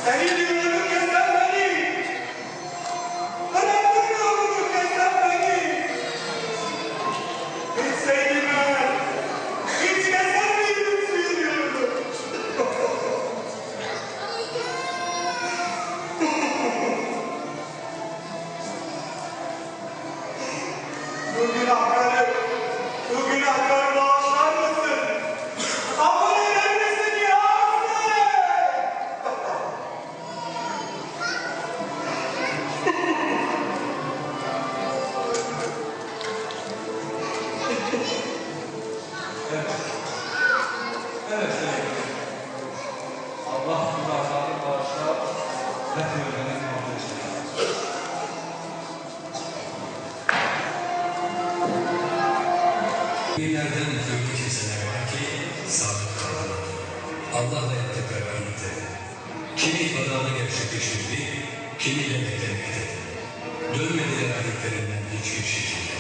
Senin yolunu kesen beni. Bıraktın yolunu kesen beni. Gitseydim ben. Hiç kesen miydim senin yolunu? Bu günahları bağışlar mısın? Affı eder misin ya Affı? Evet. Allah günahlarını bağışlar ve tövbenin kabul etsin. Günlerden ömrü kesenler var ki sadık kalan. Allah'la ettikler birlikte. Kimi ifadını gerçekleştirdi, kimiyle beklemekte. Dönmediler ayetlerinden hiçbir şekilde.